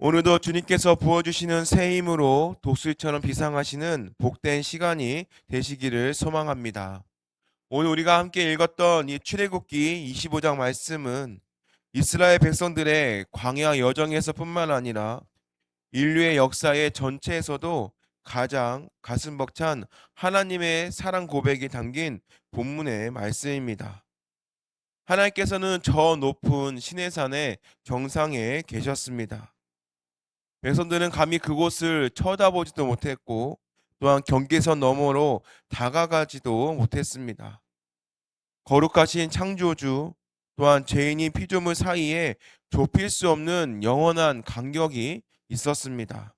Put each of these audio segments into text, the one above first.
오늘도 주님께서 부어주시는 새 힘으로 독수리처럼 비상하시는 복된 시간이 되시기를 소망합니다. 오늘 우리가 함께 읽었던 이 출애굽기 25장 말씀은 이스라엘 백성들의 광야 여정에서뿐만 아니라 인류의 역사의 전체에서도 가장 가슴 벅찬 하나님의 사랑 고백이 담긴 본문의 말씀입니다. 하나님께서는 저 높은 시내산의 정상에 계셨습니다. 백성들은 감히 그곳을 쳐다보지도 못했고 또한 경계선 너머로 다가가지도 못했습니다. 거룩하신 창조주 또한 죄인인 피조물 사이에 좁힐 수 없는 영원한 간격이 있었습니다.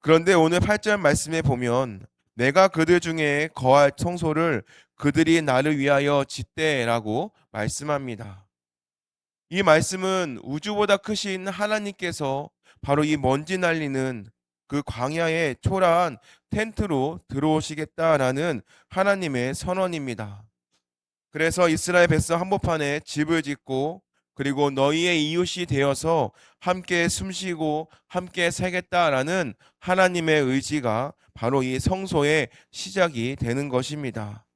그런데 오늘 8절 말씀에 보면 내가 그들 중에 거할 성소를 그들이 나를 위하여 짓되라고 말씀합니다. 이 말씀은 우주보다 크신 하나님께서 바로 이 먼지 날리는 그 광야의 초라한 텐트로 들어오시겠다라는 하나님의 선언입니다. 그래서 이스라엘 백성 한복판에 집을 짓고 그리고 너희의 이웃이 되어서 함께 숨쉬고 함께 살겠다라는 하나님의 의지가 바로 이 성소의 시작이 되는 것입니다.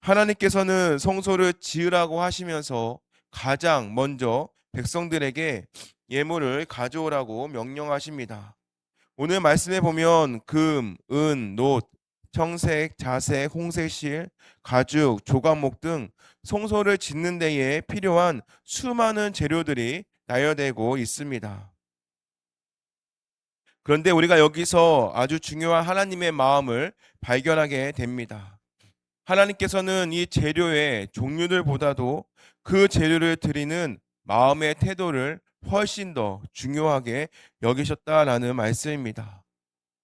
하나님께서는 성소를 지으라고 하시면서 가장 먼저 백성들에게 예물을 가져오라고 명령하십니다. 오늘 말씀에 보면 금, 은, 놋, 청색, 자색, 홍색실, 가죽, 조각목 등 성소를 짓는 데에 필요한 수많은 재료들이 나열되고 있습니다. 그런데 우리가 여기서 아주 중요한 하나님의 마음을 발견하게 됩니다. 하나님께서는 이 재료의 종류들보다도 그 재료를 드리는 마음의 태도를 훨씬 더 중요하게 여기셨다라는 말씀입니다.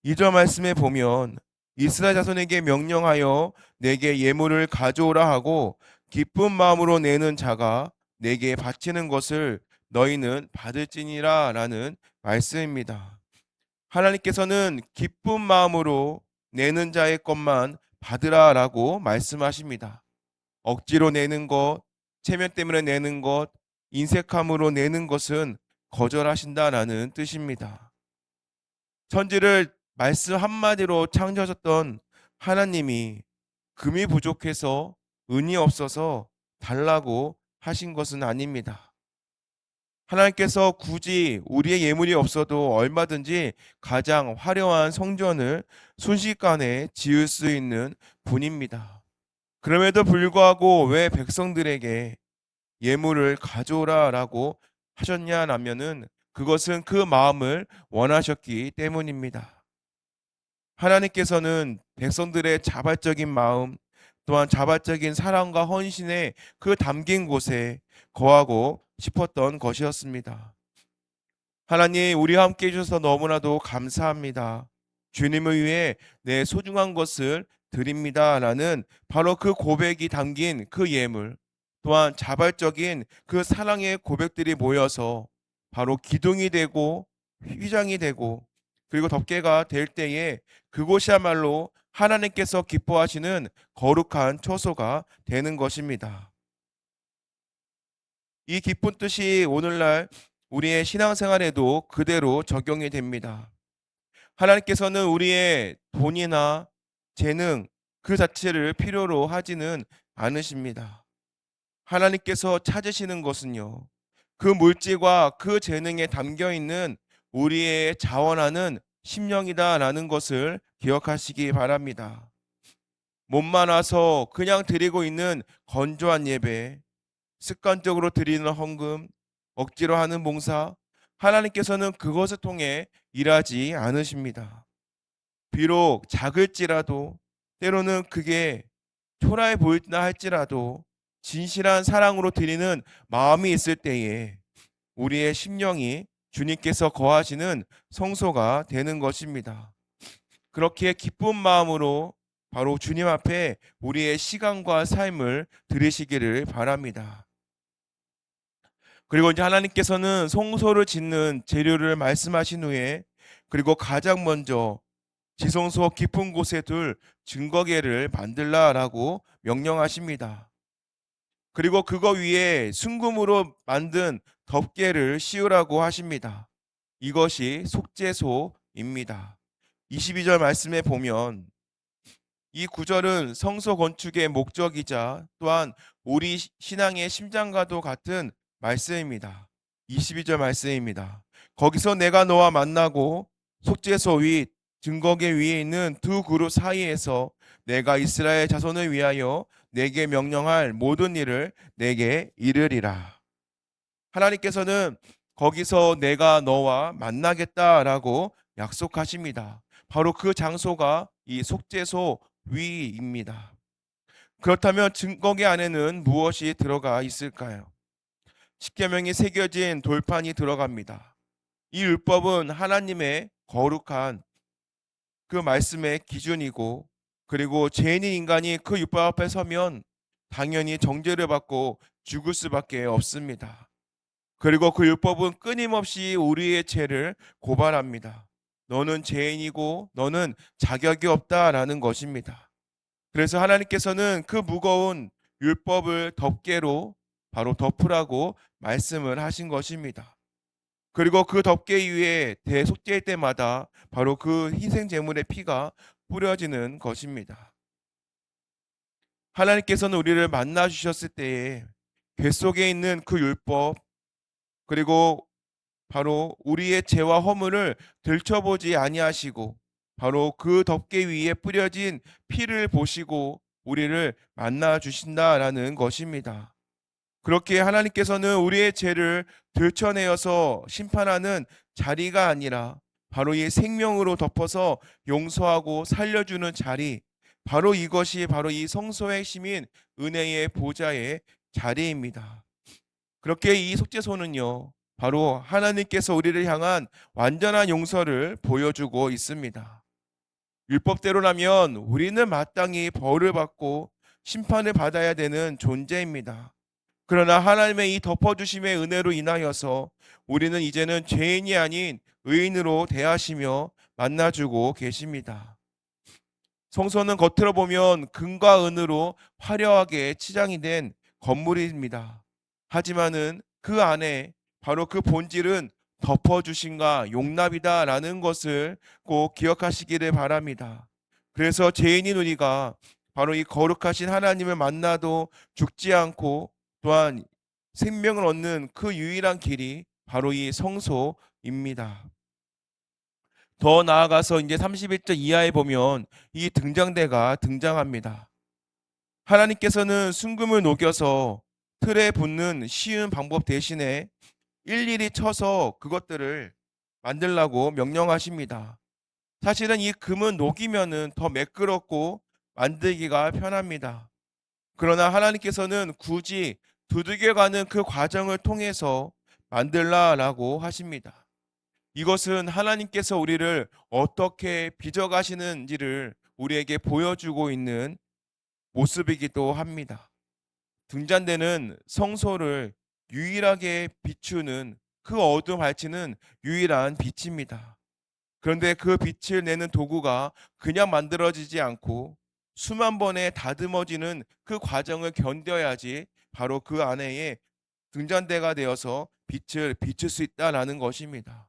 2절 말씀에 보면 이스라엘 자손에게 명령하여 내게 예물을 가져오라 하고 기쁜 마음으로 내는 자가 내게 바치는 것을 너희는 받을지니라 라는 말씀입니다. 하나님께서는 기쁜 마음으로 내는 자의 것만 받으라라고 말씀하십니다. 억지로 내는 것, 체면 때문에 내는 것, 인색함으로 내는 것은 거절하신다라는 뜻입니다. 천지를 말씀 한마디로 창조하셨던 하나님이 금이 부족해서 은이 없어서 달라고 하신 것은 아닙니다. 하나님께서 굳이 우리의 예물이 없어도 얼마든지 가장 화려한 성전을 순식간에 지을 수 있는 분입니다. 그럼에도 불구하고 왜 백성들에게 예물을 가져오라라고 하셨냐라면은 그것은 그 마음을 원하셨기 때문입니다. 하나님께서는 백성들의 자발적인 마음 또한 자발적인 사랑과 헌신의 그 담긴 곳에 거하고 싶었던 것이었습니다. 하나님, 우리와 함께 해주셔서 너무나도 감사합니다. 주님을 위해 내 소중한 것을 드립니다. 라는 바로 그 고백이 담긴 그 예물, 또한 자발적인 그 사랑의 고백들이 모여서 바로 기둥이 되고 휘장이 되고 그리고 덮개가 될 때에 그곳이야말로 하나님께서 기뻐하시는 거룩한 처소가 되는 것입니다. 이 기쁜 뜻이 오늘날 우리의 신앙생활에도 그대로 적용이 됩니다. 하나님께서는 우리의 돈이나 재능 그 자체를 필요로 하지는 않으십니다. 하나님께서 찾으시는 것은요, 그 물질과 그 재능에 담겨 있는 우리의 자원하는 심령이다라는 것을 기억하시기 바랍니다. 몸만 와서 그냥 드리고 있는 건조한 예배, 습관적으로 드리는 헌금, 억지로 하는 봉사, 하나님께서는 그것을 통해 일하지 않으십니다. 비록 작을지라도 때로는 그게 초라해 보이나 할지라도 진실한 사랑으로 드리는 마음이 있을 때에 우리의 심령이 주님께서 거하시는 성소가 되는 것입니다. 그렇게 기쁜 마음으로 바로 주님 앞에 우리의 시간과 삶을 드리시기를 바랍니다. 그리고 이제 하나님께서는 성소를 짓는 재료를 말씀하신 후에 그리고 가장 먼저 지성소 깊은 곳에 둘 증거계를 만들라라고 명령하십니다. 그리고 그거 위에 순금으로 만든 덮개를 씌우라고 하십니다. 이것이 속죄소입니다. 22절 말씀에 보면 이 구절은 성소 건축의 목적이자 또한 우리 신앙의 심장과도 같은 말씀입니다. 22절 말씀입니다. 거기서 내가 너와 만나고 속죄소 윗 증거계 위에 있는 두 그룹 사이에서 내가 이스라엘 자손을 위하여 내게 명령할 모든 일을 내게 이르리라. 하나님께서는 거기서 내가 너와 만나겠다라고 약속하십니다. 바로 그 장소가 이 속죄소 위입니다. 그렇다면 증거계 안에는 무엇이 들어가 있을까요? 십계명이 새겨진 돌판이 들어갑니다. 이 율법은 하나님의 거룩한 그 말씀의 기준이고, 그리고 죄인인 인간이 그 율법 앞에 서면 당연히 정죄를 받고 죽을 수밖에 없습니다. 그리고 그 율법은 끊임없이 우리의 죄를 고발합니다. 너는 죄인이고 너는 자격이 없다라는 것입니다. 그래서 하나님께서는 그 무거운 율법을 덮개로 바로 덮으라고 말씀을 하신 것입니다. 그리고 그 덮개 위에 대속죄일 때마다 바로 그 희생 제물의 피가 뿌려지는 것입니다. 하나님께서는 우리를 만나 주셨을 때에 뱃속에 있는 그 율법, 그리고 바로 우리의 죄와 허물을 들춰보지 아니하시고 바로 그 덮개 위에 뿌려진 피를 보시고 우리를 만나 주신다라는 것입니다. 그렇게 하나님께서는 우리의 죄를 들춰내어서 심판하는 자리가 아니라 바로 이 생명으로 덮어서 용서하고 살려주는 자리, 바로 이것이 바로 이 성소의 핵심인 은혜의 보좌의 자리입니다. 그렇게 이 속죄소는요, 바로 하나님께서 우리를 향한 완전한 용서를 보여주고 있습니다. 율법대로라면 우리는 마땅히 벌을 받고 심판을 받아야 되는 존재입니다. 그러나 하나님의 이 덮어주심의 은혜로 인하여서 우리는 이제는 죄인이 아닌 의인으로 대하시며 만나주고 계십니다. 성소는 겉으로 보면 금과 은으로 화려하게 치장이 된 건물입니다. 하지만은 그 안에 바로 그 본질은 덮어주심과 용납이다라는 것을 꼭 기억하시기를 바랍니다. 그래서 죄인인 우리가 바로 이 거룩하신 하나님을 만나도 죽지 않고 또한 생명을 얻는 그 유일한 길이 바로 이 성소입니다. 더 나아가서 이제 31절 이하에 보면 이 등장대가 등장합니다. 하나님께서는 순금을 녹여서 틀에 붓는 쉬운 방법 대신에 일일이 쳐서 그것들을 만들라고 명령하십니다. 사실은 이 금은 녹이면은 더 매끄럽고 만들기가 편합니다. 그러나 하나님께서는 굳이 두들겨가는 그 과정을 통해서 만들라라고 하십니다. 이것은 하나님께서 우리를 어떻게 빚어가시는지를 우리에게 보여주고 있는 모습이기도 합니다. 등잔대는 성소를 유일하게 비추는 그 어두움 밝히는 유일한 빛입니다. 그런데 그 빛을 내는 도구가 그냥 만들어지지 않고 수만 번에 다듬어지는 그 과정을 견뎌야지 바로 그 안에 등잔대가 되어서 빛을 비출 수 있다라는 것입니다.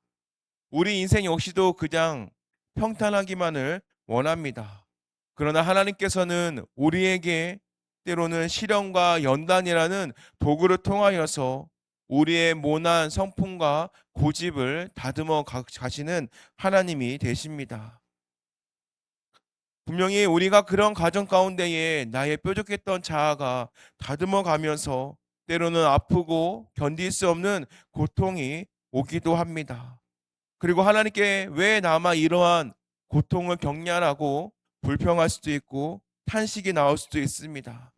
우리 인생 역시도 그냥 평탄하기만을 원합니다. 그러나 하나님께서는 우리에게 때로는 시련과 연단이라는 도구를 통하여서 우리의 모난 성품과 고집을 다듬어 가시는 하나님이 되십니다. 분명히 우리가 그런 과정 가운데에 나의 뾰족했던 자아가 다듬어 가면서 때로는 아프고 견딜 수 없는 고통이 오기도 합니다. 그리고 하나님께 왜 나만 이러한 고통을 격려하고 불평할 수도 있고 탄식이 나올 수도 있습니다.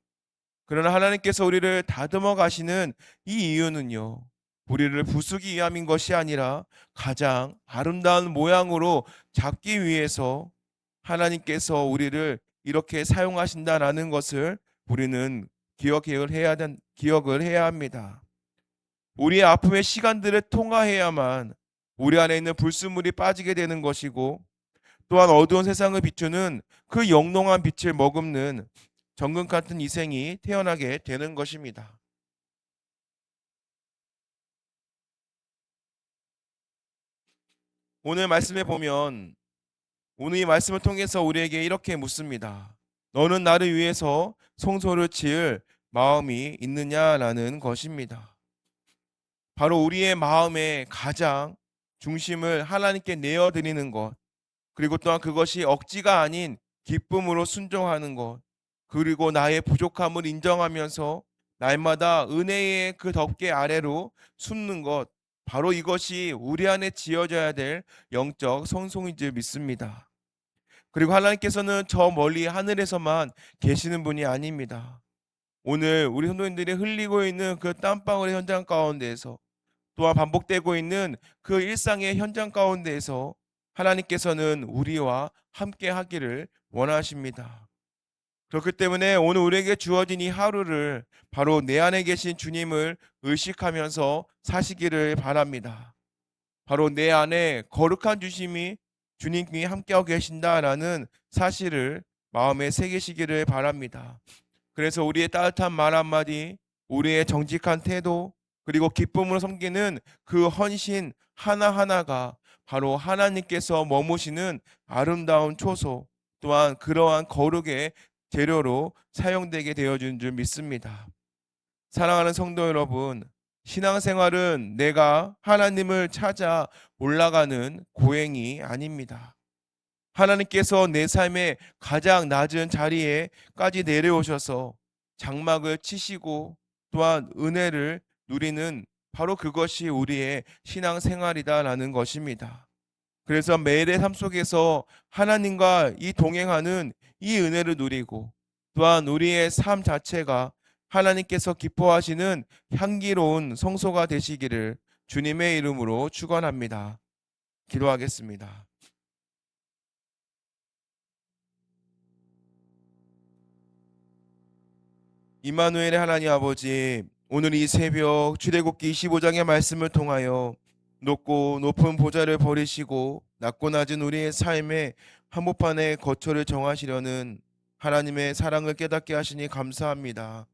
그러나 하나님께서 우리를 다듬어 가시는 이 이유는요, 우리를 부수기 위함인 것이 아니라 가장 아름다운 모양으로 잡기 위해서 하나님께서 우리를 이렇게 사용하신다라는 것을 우리는 기억을 해야 합니다. 우리의 아픔의 시간들을 통과해야만 우리 안에 있는 불순물이 빠지게 되는 것이고, 또한 어두운 세상을 비추는 그 영롱한 빛을 머금는 정금 같은 이생이 태어나게 되는 것입니다. 오늘 말씀에 보면 오늘 이 말씀을 통해서 우리에게 이렇게 묻습니다. 너는 나를 위해서 성소를 지을 마음이 있느냐라는 것입니다. 바로 우리의 마음의 가장 중심을 하나님께 내어드리는 것, 그리고 또한 그것이 억지가 아닌 기쁨으로 순종하는 것, 그리고 나의 부족함을 인정하면서 날마다 은혜의 그 덮개 아래로 숨는 것, 바로 이것이 우리 안에 지어져야 될 영적 성소인 줄 믿습니다. 그리고 하나님께서는 저 멀리 하늘에서만 계시는 분이 아닙니다. 오늘 우리 성도님들이 흘리고 있는 그 땀방울의 현장 가운데에서, 또한 반복되고 있는 그 일상의 현장 가운데에서 하나님께서는 우리와 함께 하기를 원하십니다. 그렇기 때문에 오늘 우리에게 주어진 이 하루를 바로 내 안에 계신 주님을 의식하면서 사시기를 바랍니다. 바로 내 안에 거룩한 주심이 주님이 함께하고 계신다라는 사실을 마음에 새기시기를 바랍니다. 그래서 우리의 따뜻한 말 한마디, 우리의 정직한 태도, 그리고 기쁨으로 섬기는 그 헌신 하나하나가 바로 하나님께서 머무시는 아름다운 초소, 또한 그러한 거룩의 재료로 사용되게 되어준 줄 믿습니다. 사랑하는 성도 여러분, 신앙생활은 내가 하나님을 찾아 올라가는 고행이 아닙니다. 하나님께서 내 삶의 가장 낮은 자리에까지 내려오셔서 장막을 치시고 또한 은혜를 누리는, 바로 그것이 우리의 신앙생활이다라는 것입니다. 그래서 매일의 삶 속에서 하나님과 이 동행하는 이 은혜를 누리고, 또한 우리의 삶 자체가 하나님께서 기뻐하시는 향기로운 성소가 되시기를 주님의 이름으로 축원합니다. 기도하겠습니다. 임마누엘의 하나님 아버지, 오늘 이 새벽 출애굽기 25장의 말씀을 통하여 높고 높은 보좌를 버리시고 낮고 낮은 우리의 삶의 한복판에 거처를 정하시려는 하나님의 사랑을 깨닫게 하시니 감사합니다.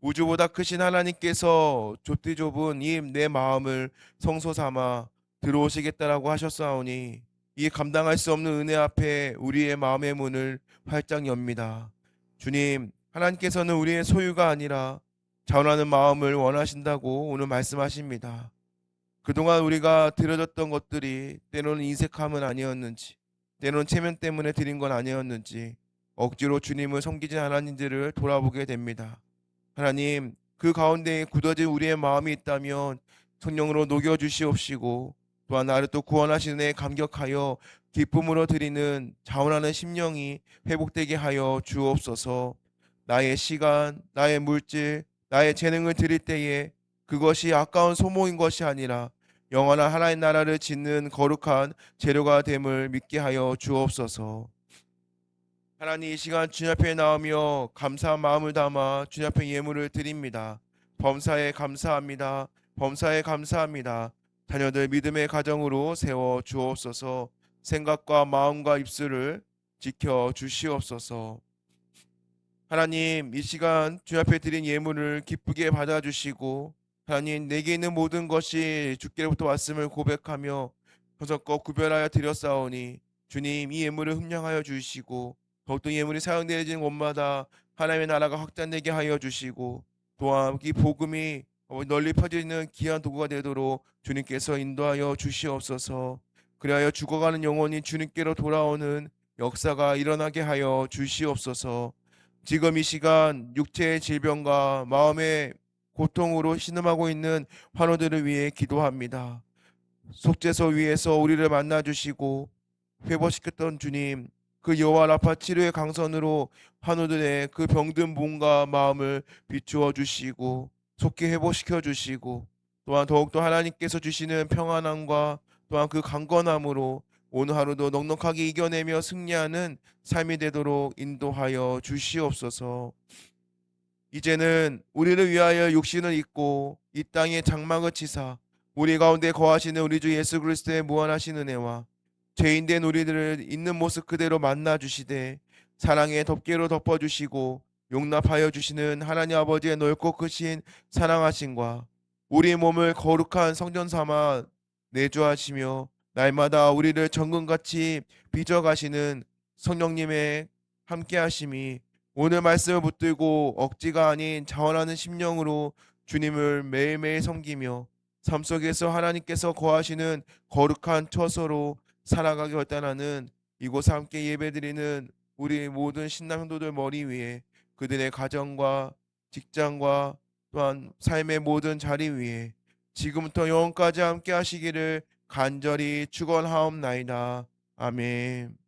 우주보다 크신 하나님께서 좁디 좁은 이 내 마음을 성소 삼아 들어오시겠다라고 하셨사오니, 이 감당할 수 없는 은혜 앞에 우리의 마음의 문을 활짝 엽니다. 주님, 하나님께서는 우리의 소유가 아니라 자원하는 마음을 원하신다고 오늘 말씀하십니다. 그동안 우리가 드려졌던 것들이 때로는 인색함은 아니었는지, 때로는 체면 때문에 드린 건 아니었는지 억지로 주님을 섬기진 하나님들을 돌아보게 됩니다. 하나님, 그 가운데 굳어진 우리의 마음이 있다면 성령으로 녹여주시옵시고, 또한 나를 또 구원하시는 데 감격하여 기쁨으로 드리는 자원하는 심령이 회복되게 하여 주옵소서. 나의 시간, 나의 물질, 나의 재능을 드릴 때에 그것이 아까운 소모인 것이 아니라 영원한 하나의 나라를 짓는 거룩한 재료가 됨을 믿게 하여 주옵소서. 하나님, 이 시간 주님 앞에 나오며 감사한 마음을 담아 주님 앞에 예물을 드립니다. 범사에 감사합니다. 범사에 감사합니다. 자녀들 믿음의 가정으로 세워 주옵소서. 생각과 마음과 입술을 지켜 주시옵소서. 하나님, 이 시간 주님 앞에 드린 예물을 기쁘게 받아주시고, 하나님, 내게 있는 모든 것이 주께로부터 왔음을 고백하며 정성껏 구별하여 드렸사오니, 주님, 이 예물을 흠량하여 주시고 더욱더 예물이 사용되어지는 곳마다 하나님의 나라가 확장되게 하여 주시고, 또한 이 복음이 널리 퍼지는 귀한 도구가 되도록 주님께서 인도하여 주시옵소서. 그리하여 죽어가는 영혼이 주님께로 돌아오는 역사가 일어나게 하여 주시옵소서. 지금 이 시간 육체의 질병과 마음의 고통으로 신음하고 있는 환우들을 위해 기도합니다. 속죄소 위에서 우리를 만나 주시고 회복시켰던 주님, 그 여호와 라파 치료의 강선으로 환우들의 그 병든 몸과 마음을 비추어 주시고 속히 회복시켜 주시고, 또한 더욱더 하나님께서 주시는 평안함과 또한 그 강건함으로 오늘 하루도 넉넉하게 이겨내며 승리하는 삶이 되도록 인도하여 주시옵소서. 이제는 우리를 위하여 육신을 입고 이 땅에 장막을 치사 우리 가운데 거하시는 우리 주 예수 그리스도의 무한하신 은혜와 죄인된 우리들을 있는 모습 그대로 만나 주시되 사랑의 덮개로 덮어 주시고 용납하여 주시는 하나님 아버지의 넓고 크신 사랑하심과 우리 몸을 거룩한 성전 삼아 내주하시며 날마다 우리를 정금같이 빚어가시는 성령님의 함께하심이 오늘 말씀을 붙들고 억지가 아닌 자원하는 심령으로 주님을 매일매일 섬기며 삶 속에서 하나님께서 거하시는 거룩한 처소로 살아가기 결단하는 이곳에 함께 예배드리는 우리 모든 신남 성도들 머리 위에 그들의 가정과 직장과 또한 삶의 모든 자리 위에 지금부터 영원까지 함께 하시기를 간절히 축원하옵나이다. 아멘.